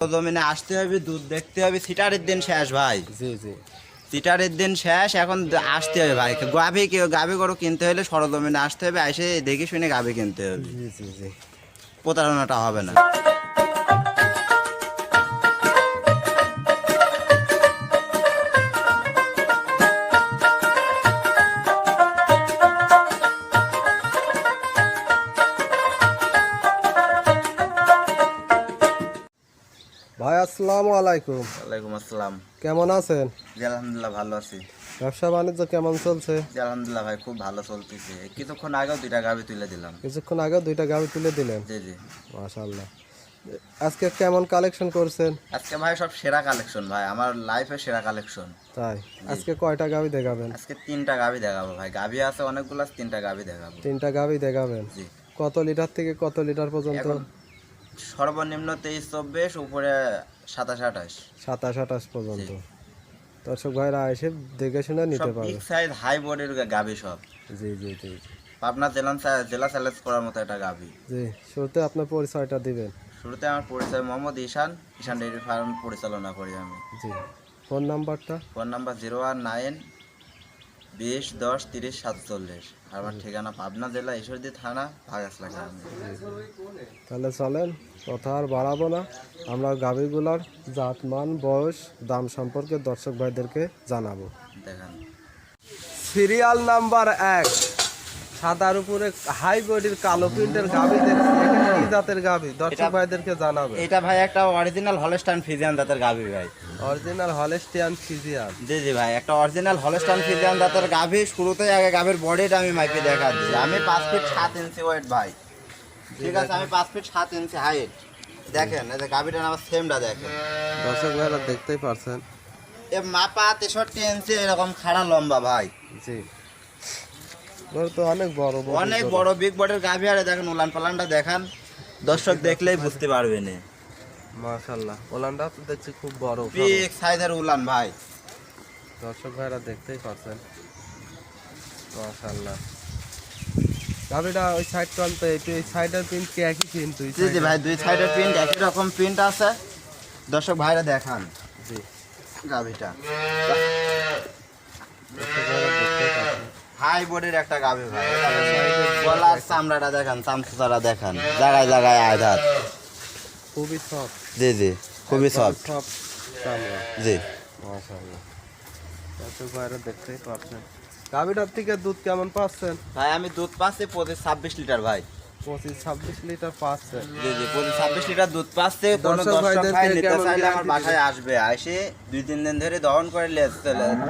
জমিনে আসতে হবে, দুধ দেখতে হবে। সিটারের দিন শেষ ভাই। জি জি সিটারের দিন শেষ, এখন আসতে হবে ভাই। গাভী গরু কিনতে হলে সরজমিনে আসতে হবে, এসে দেখে শুনে গাভী কিনতে হবে। জি জি জি প্রতারণাটা হবে না। ভাই আসসালামু আলাইকুম। ওয়ালাইকুম আসসালাম। কেমন আছেন? জি আলহামদুলিল্লাহ ভালো আছি। ব্যবসা বাণিজ্য কেমন চলছে? জি আলহামদুলিল্লাহ ভাই, খুব ভালো চলতেছে। কিছুক্ষণ আগেও 2টা গাভী তুলে দিলাম। কিছুক্ষণ আগে 2টা গাভী তুলে দিলেন। জি জি। মাশাআল্লাহ। আজকে কেমন কালেকশন করছেন? আজকে ভাই সব সেরা কালেকশন ভাই, আমার লাইফের সেরা কালেকশন। তাই আজকে কয়টা গাভী দেখাবেন? আজকে 3টা গাভী দেখাবো ভাই। গাভী আছে অনেকগুলো, 3টা গাভী দেখাবো। 3টা গাভী দেখাবেন। জি। কত লিটার থেকে কত লিটার পর্যন্ত? এখন সর্বনিম্ন 23-24, উপরে 27-28। 27-28 পর্যন্ত। দর্শক ভাইরা এসে দেখে শুনে নিতে সব পারবে। বিগ সাইজ হাই বডির গাভী সব। জি জি জি পাবনা জেলা চ্যালেঞ্জ করার মতো একটা গাভী। জি শুরুতে আপনার পরিচয়টা দিবেন। শুরুতে আমার পরিচয় মোহাম্মদ ঈশান ডেইরি ফার্ম পরিচালনা করি আমি। জি ফোন নাম্বারটা? Phone number 019-20-10-30-47। আমার ঠিকানা পাবনা জেলা ঈশ্বরদী থানা ভাগাসলা গ্রামে। তাহলে চলেন, কথা আর বাড়াবো না, আমরা গাভীগুলার জাতমান, বয়স, দাম সম্পর্কে দর্শক ভাইদেরকে জানাবো। দেখেন সিরিয়াল নাম্বার 1, সাদার উপরে হাই বডির কালো প্রিন্টের গাভী দেখছি। এটা কি জাতের গাভী? দর্শক ভাইদেরকে জানাবে। এটা ভাই একটা অরিজিনাল হলস্টাইন ফ্রিজিয়ান জাতের গাভী ভাই। Original Holstein Friesian. জি জি ভাই, একটা অরিজিনাল হলস্টাইন ফ্রিজিয়ান জাতের গাভী। শুরুতেই আগে গাভীর বডিটা আমি মাইপে দেখা দিই। আমি 5 ফিট 7 ইঞ্চি ওয়েট ভাই, ঠিক আছে? আমি 5 ফিট 7 ইঞ্চি হাইট। দেখেন এই যে গাভীটার আমার সেমটা দেখেন। দর্শক ভাইরা দেখতেই পারছেন। এ মাপা 63 ইঞ্চি, এরকম খাড়া লম্বা ভাই। জি গরু তো অনেক বড় বড়, অনেক বড় বিগ বডির গাভী। আর দেখেন উলান পালানটা দেখান, দর্শক দেখলেই বুঝতে পারবেন। মাশাআল্লাহ। ওলানটা তো দেখছি খুব বড়, বিগ সাইজের উলান ভাই। দর্শক ভাইরা দেখতেই পাচ্ছেন। মাশাআল্লাহ। গাভীটা ওই সাইড টানতে, এই সাইডের প্রিন্ট কি একই প্রিন্ট? জি জি ভাই, দুই সাইডের প্রিন্ট একই রকম প্রিন্ট আছে। দর্শক ভাইরা দেখান জি গাভীটা। দর্শক ভাইরা দেখতেই পাচ্ছেন। হাই বডির একটা গাভী ভাই। গলার চামড়াটা দেখান, চামচুচারা দেখান, জায়গায় জায়গায় আঘাত। খুবই সফট। জি জি, খুবই সফট। সফট চামড়া। জি মাশাআল্লাহ। দর্শক ভাইরা দেখতেই পাচ্ছেন। গাভীটার থেকে দুধ কেমন পাচ্ছেন? ভাই, আমি দুধ পাচ্ছি 25-26 লিটার ভাই। 25-26 লিটার পাচ্ছেন। জি জি, 25-26 লিটার দুধ পাচ্ছে। কোনো দর্শক দর্শক ভাইদেরকে ভাই নিতে কেমন চাইলে আমার guarantee বাসায় আসবে, এসে 2-3 দিন ধরে দহন করে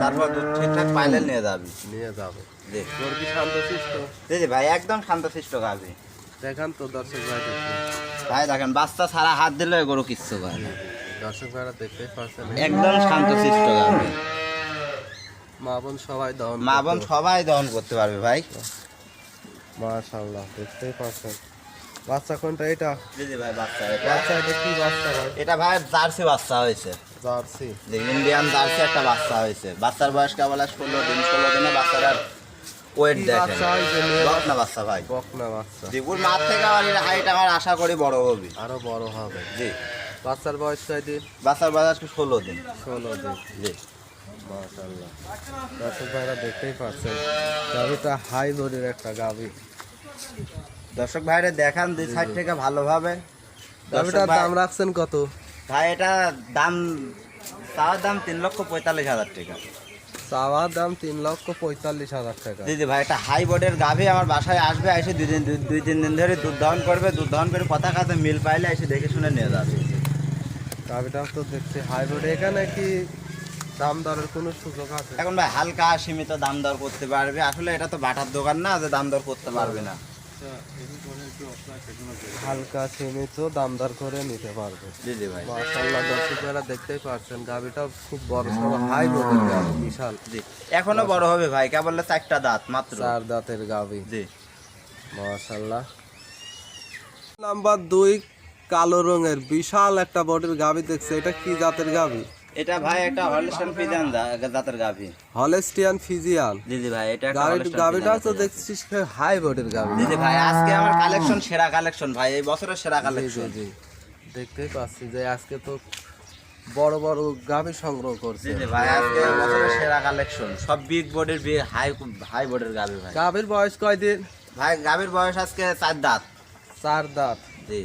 তারপর দুধ ঠিকঠাক পাইলে নিয়ে যাবে। নিয়ে যাবে। জি তোর কি শান্তশিষ্ট? জি জি ভাই, একদম শান্তশিষ্ট গাভী। দেখান তো দর্শক ভাইদেরকে। ভাই দেখেন, বাচ্চা ছাড়া হাত দিলে গরু কিচ্ছু করে না। দর্শক ভাইরা দেখতেই পাচ্ছেন। একদম শান্তশিষ্ট গাভী। মা বোন সবাই দহন মা করতে বোন পারবে। সবাই দহন করতে পারবে ভাই। মাশাআল্লাহ, দেখতেই পাচ্ছেন। বাচ্চা কোনটা এটা? জি জি ভাই, বাচ্চা বাচ্চা এটা কি বাচ্চা ভাই? এটা ভাই জার্সি বাচ্চা হয়েছে। জার্সি। যে ইন্ডিয়ান জার্সি একটা বাচ্চা হয়েছে। বাচ্চার বয়স কেবল 16 দিনে বাচ্চাটার ওয়েট কি দেখেন। বাচ্চা হয়েছে? মেয়ে বকনা বাচ্চা ভাই। বকনা বাচ্চা। জিগুর মাঠ থেকে আমার এর হাইট আমার আশা করি বড় হবে। আরো বড় হবে। জি, বাচ্চার বয়স কয় দিন? বাচ্চার বয়স 16 দিন। 16 দিন। জি মাশাআল্লাহ। দর্শক ভাইরা দেখতেই পাচ্ছেন। গাভীটা হাই বডির একটা গাভী। দর্শক ভাইরে দেখান দুই সাইড থেকে ভালোভাবে। গাভীটার দাম রাখছেন কত? ভাই এটা দাম, তার দাম 3,45,000 টাকা। চাওয়া দাম 3,45,000 টাকা। জি জি ভাই, একটা হাই বোর্ডের গাভী আমার বাসায় আসবে, এসে 2-3 দিন ধরে দুধ দহন করবে। দুধ দহন করে কথা কাছে মিল পাইলে এসে দেখে শুনে নিয়ে যাবে। গাভীটা তো দেখছি হাই বডি। এখানে কি দাম দরের কোনো সুযোগ আছে? এখন ভাই হালকা সীমিত দাম দর করতে পারবে। আসলে এটা তো বাটার দোকান না যে দাম দর করতে পারবে না। হালকা সীমিত দাম দর করে নিতে পারবে। জি জি ভাই। মাশাআল্লাহ, দর্শকেরা দেখতেই পাচ্ছেন গাভীটা খুব বড় সড়ো হাই বডির গাভী, বিশাল। জি, এখনো বড় হবে ভাই, কেবল 4টা দাঁত মাত্র। 4 দাঁতের গাভী। জি মাশাআল্লাহ। নাম্বার 2, কালো রঙের বিশাল একটা বডির গাভী দেখছে। এটা কি জাতের গাভী? এটা ভাই একটা হলস্টাইন ফ্রিজিয়ান জাতের গাভী। Holstein Friesian. জি জি ভাই, এটা একটা হলস্টাইন গাভীটা ফ্রিজিয়ান তো জাতের দেখছিস হাই বডির গাভী। গাভী। জি জি ভাই, আজকে আমার কালেকশন সেরা কালেকশন ভাই, এই বছরের সেরা জি কালেকশন। জি। দেখতেই পাচ্ছি যে আজকে তো বড় বড় গাভী সংগ্রহ করছে। জি জি ভাই, আজকে বছরের সেরা কালেকশন, সব বিগ বডির হাই হাই বডির গাভি ভাই। গাভীর বয়স কয়দিন? ভাই গাভির বয়স আজকে 4 দাঁত। 4 দাঁত। জি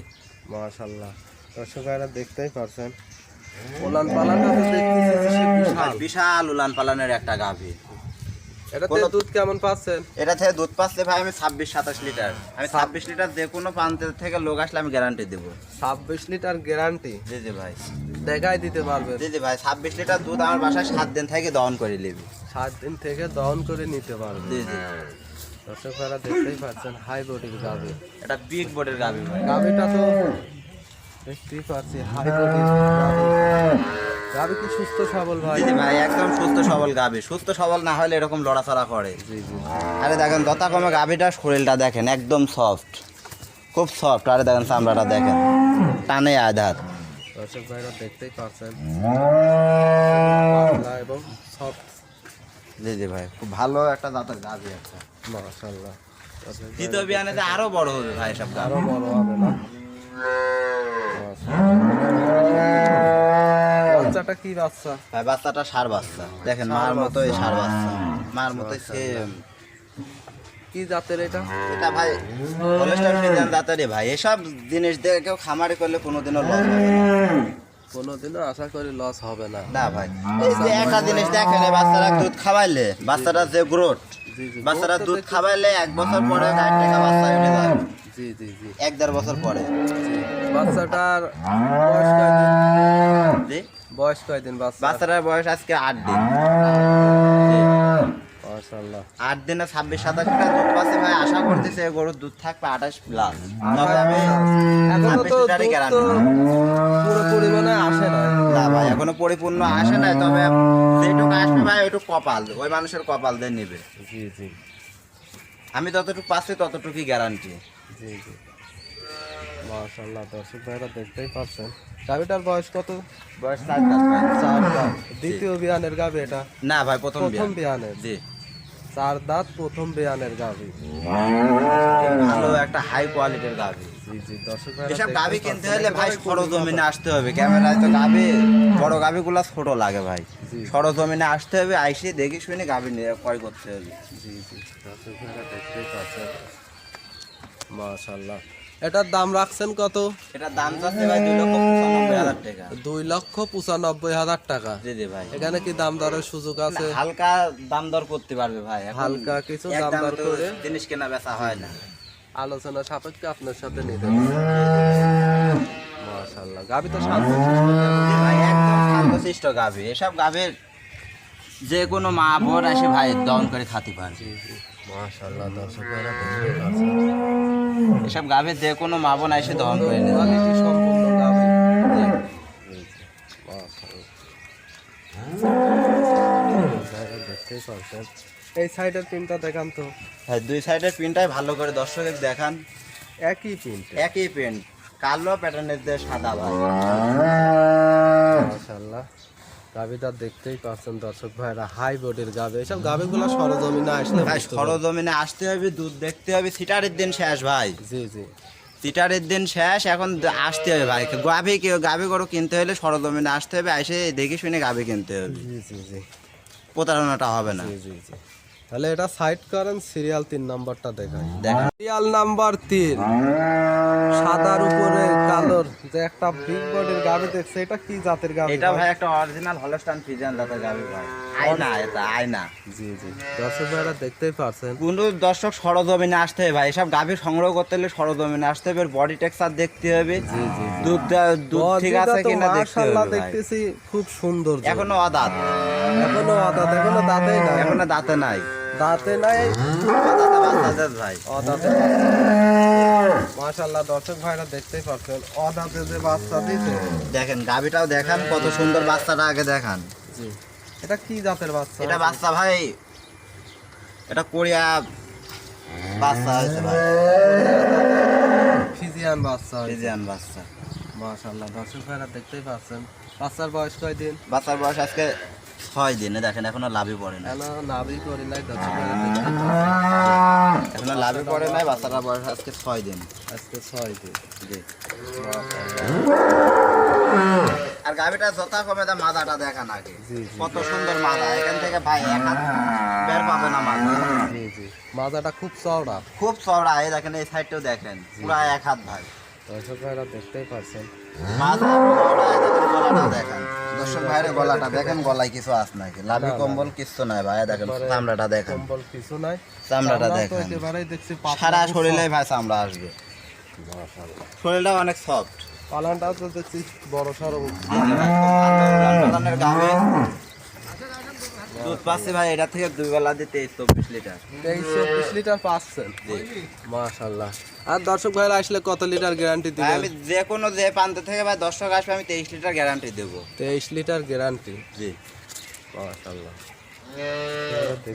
মাশাআল্লাহ, দর্শক ভাইরা দেখতেই পাচ্ছেন উলান পালানটা তো দেখতেছি যে সে বিশাল। বিশাল উলান পালানের একটা গাভি। এটাতে দুধ কেমন পাচ্ছেন? এটা থেকে দুধ পাচ্ছে ভাই আমি 26-27 লিটার। আমি 26 লিটার যে কোনো প্রান্ত থেকে লোক আসলে আমি গ্যারান্টি দেবো। 26 লিটার গ্যারান্টি? জি জি ভাই, দেখাই দিতে পারবেন? জি জি ভাই, 26 লিটার দুধ আমার বাসায় 7 দিন থেকে দহন করে নিবি। 7 দিন থেকে দহন করে নিতে পারবেন। জি জি, দর্শক ভাইরা দেখতেই পাচ্ছেন হাই বডির গাভী। এটা বিগ বডির গাভি ভাই। গাভীটা তো দেখতেই পাচ্ছি হাই বডির গাভী। গাভী কি সুস্থ সবল ভাই? জি জি ভাই, একদম সুস্থ সবল গাভি। সুস্থ সবল না হলে এরকম লড়াচড়া করে। জি জি। আরে দেখেন যথাক্রমে গাভিটার শরীরটা দেখেন একদম সফট, খুব সফট। আরে দেখেন চামড়াটা দেখেন, টানে আধার। দর্শক ভাইরা দেখতেই পাচ্ছেন এবং সফট। জি জি ভাই, খুব ভালো একটা জাতের গাভি একটা। মাশাআল্লাহ, দ্বিতীয় বিয়ানেতে আরো বড় হবে ভাই সব গাভি। আরো বড় হবে না? বাচ্চাটা কি বাচ্চা? ভাই বাচ্চাটা ষাঁড় বাচ্চা, দেখেন মার মতোই ষাঁড় বাচ্চা, মার মতোই সেম। কি জাতের এটা? এটা ভাই হলস্টাইন ফ্রিজিয়ান জাতেরই ভাই। এসব জিনিস দেখে কেউ খামারি করলে কোনোদিনও লস হবে না। কোনোদিনও আশা করি লস হবে না। না ভাই, এই যে একটা জিনিস দেখেন, এই বাচ্চারা দুধ খাওয়াইলে বাচ্চাটা যে গ্রোথ, জি জি। বাচ্চারা দুধ খাওয়াইলে 1 বছর পরে 60 টাকা বাচ্চা উঠে যায়। জি জি জি। 1-1.5 বছর পরে। বাচ্চাটার বয়স কয়দিন? জি, বয়স কয়দিন বাচ্চা? বাচ্চাটার বয়স আজকে 8 দিন। মাশাআল্লাহ, 8 দিনে 26-27 লিটার দুধ পাচ্ছে ভাই। আশা করতেছি এই গরুর দুধ থাকবে 28 প্লাস। তবে আমি এখনো 26 তো লিটারই দুধ গ্যারান্টি। তো পুরো পরিমাণে আসে না। না ভাই, এখনো পরিপূর্ণ আসে নাই, তবে যেটুকু আসবে ভাই ওইটুকু কপাল, ওই মানুষের কপাল দিয়ে নিবে। জি জি আমি যতটুকু পাচ্ছি ততটুকুই গ্যারান্টি। জি জি। মাশাআল্লাহ, দর্শক ভাইরা দেখতেই পাচ্ছেন গাভীটার বয়স কত? বয়স 4 দাঁত ভাই। 4 দাঁত। দ্বিতীয় বিয়ানের গাভী এটা? না ভাই, প্রথম প্রথম বিয়ান। বিয়ানের। জি, 4 দাঁত প্রথম বিয়ানের গাভী। ভালো একটা হাই কোয়ালিটির গাভি। জি জি, দর্শক ভাইরা এসব দেখতেই গাভি পাচ্ছেন। কিনতে হলে ভাই সরজমিনে আসতে হবে। ক্যামেরায় তো গাভি, বড় গাভিগুলো ছোট লাগে ভাই। জি। সরজমিনে আসতে হবে, আইসে দেখে শুনে গাভি নিয়ে ক্রয় করতে হবে। জি জি, দর্শক ভাইরা দেখতেই পাচ্ছেন। মাশাআল্লাহ, এটার দাম রাখছেন কত? এটার দাম যাচ্ছে ভাই 2,95,000 টাকা। 2,95,000 টাকা। জি জি ভাই, এখানে কি দাম দরের সুযোগ আছে? হালকা দাম দর করতে পারবে ভাই। এখন হালকা কিছু এক দাম দামে দর তো করে জিনিস কেনা বেচা হয় না। আলোচনা সাপেক্ষে আপনার সাথে নিতে পারেন। মাশাআল্লাহ, গাভী তো শান্ত জি ভাই, একদম শান্তশিষ্ট গাভি। এসব গাভির যে কোনো মা বোন এসে ভাই দহন করে খাতে পারে। মাশাআল্লাহ, দর্শক ভাইরা দেখতেই পাচ্ছেন এসব গাভির যে কোনো মা বোন এসে দহন করে নেবে। কোয়ালিটি সম্পূর্ণ গাভী। মাশাআল্লাহ, দেখতেই পাচ্ছেন। এই সাইডের পিনটা দেখান তো। হ্যাঁ, দুই সাইডের প্রিন্টটাই ভালো করে দর্শকের দেখান। একই প্রিন্ট। একই প্রিন্ট, কালো প্যাটার্নের দিয়ে সাদা ভাই। মাশাআল্লাহ, গাভীটা দেখতেই পাচ্ছেন দর্শক ভাইরা, হাই বডির গাভী। এসব গাভীগুলো সরজমিনে আসলে ভাই বুঝতে পারবেন। সরজমিনে আসতে হবে, দুধ দেখতে হবে। সিটারের দিন শেষ ভাই, জি জি সিটারের দিন শেষ। এখন আসতে হবে ভাই। গাভি গরু কিনতে হলে সরজমিনে আসতে হবে, এসে দেখে শুনে গাভি কিনতে হবে। জি জি জি প্রতারণাটা হবে না। জি জি জি। তাহলে এটা সাইড করেন, সিরিয়াল 3 নাম্বারটা দেখাই। দেখেন সিরিয়াল নাম্বার 3, সাদার উপরে কালোর যে একটা বিগ বডির গাভী দেখছে, এটা কি জাতের গাভী? এটা ভাই একটা অরিজিনাল হলস্টাইন ফ্রিজিয়ান জাতের গাভি ভাই। আয়না, এটা আয়না। জি জি, দর্শক ভাইরা দেখতেই পারছেন। কোন দর্শক সরজমিনে আসতে হবে ভাই। এসব গাভি সংগ্রহ করতে হলে সরজমিনে আসতে হবে, বডি টেক্সচার দেখতে হবে, দুধ ঠিক আছে কিনা দেখতে মাশাআল্লাহ, হবে ভাই। দেখতেছি খুব সুন্দর। এখনো অদাঁত, এখনো অদাঁত, এখনো দাঁতেই নাই। এখনো দাঁতে নাই। দাঁতে নাই, অদাঁতে বাচ্চা দেয় ভাই। অদাঁতে। মাশাআল্লাহ, দর্শক ভাইরা দেখতেই পাচ্ছেন অদাঁতে যে বাচ্চা দিতে। দেখেন গাভিটাও দেখান, কত সুন্দর বাচ্চাটা আগে দেখান। জি, এটা কি জাতের বাচ্চা? এটা বাচ্চা ভাই, এটা কোরিয়া বাচ্চা হয়েছে ভাই, ফিজিয়ান বাচ্চা। ফ্রিজিয়ান বাচ্চা। মাশাআল্লাহ, দর্শক ভাইরা দেখতেই পাচ্ছেন। বাচ্চার বয়স কয়দিন? বাচ্চার বয়স আজকে 6 দিন। দেখেন এখনো লাভই পড়ে না, এখনো নাভি করি নাই। দর্শক ভাইরা দেখতেই পাচ্ছেন, এখনো লাভই পড়ে নাই। বাচ্চাটার বয়স আজকে 6 দিন। আজকে 6 দিন। জি। আর গাভিটা যথা কমে তা মাথাটা দেখান আগে, জি, জি। কত সুন্দর মাথা। এখান থেকে ভাই এক হাত বের পাবে না মাথা, জি জি মাজাটা খুব চওড়া। খুব চওড়া। এই দেখেন এই সাইডটাও দেখেন পুরা এক হাত ভাই। দর্শক ভাইরা দেখতেই পারছেন। মাথা চওড়া, এই দেখেন গলাটা দেখেন। দর্শক ভাইয়ের গলাটা দেখেন, গলায় কিছু আস নাকি, লাভি কম্বল কিছু নাই ভাই। এই দেখেন একবারে চামড়াটা দেখেন, কম্বল কিছু নাই, চামড়াটা চামড়া তো দেখেন, একেবারেই দেখছি পাতলা, সারা খুব শরীরে ভাই চামড়া আসবে, soft। মাশাআল্লাহ। শরীরটা অনেক সফট। পালানটাও তো দেখছি বড় সড়ো। দুধ পাচ্ছি ভাই এটা থেকে 2 বেলা দিয়ে 23-24 লিটার। 23-24 লিটার পাচ্ছেন। মাশাআল্লাহ। আর দর্শক ভাইরা আসলে কত লিটার গ্যারান্টি ভাই দিবেন? আমি যে কোনো যে প্রান্ত থেকে ভাই দর্শক আসবে আমি 23 লিটার গ্যারান্টি দেবো। 23 লিটার গ্যারান্টি। জি, মাশাআল্লাহ।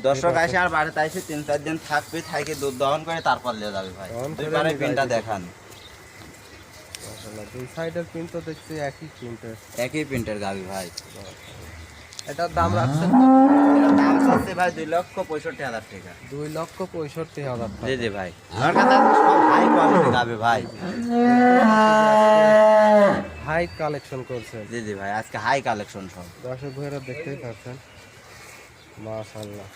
দর্শক আসে আর বাড়িতে এসে 3-4 দিন থাকবে, থাকি দুধ দহন করে তারপর নিয়ে যাবে ভাই। দহন করে দুইবারে নিয়ে পিনটা যাবে। দেখান, মাশাআল্লাহ। দুই সাইডের পিন তো দেখছি একই প্রিন্টের। একই প্রিন্টের গাবি ভাই। এটার দাম রাখছেন এটার দাম চাচ্ছে ভাই 2,65,000 টাকা। 2,65,000 জি টাকা। জি ভাই, আমার কাছে আছে সব হাই কোয়ালিটি গাবি ভাই। হাই কালেকশন করছেন। জি জি ভাই, আজকে হাই কালেকশন সব। দর্শক ভাইরা দেখতেই পাচ্ছেন। মাশাআল্লাহ।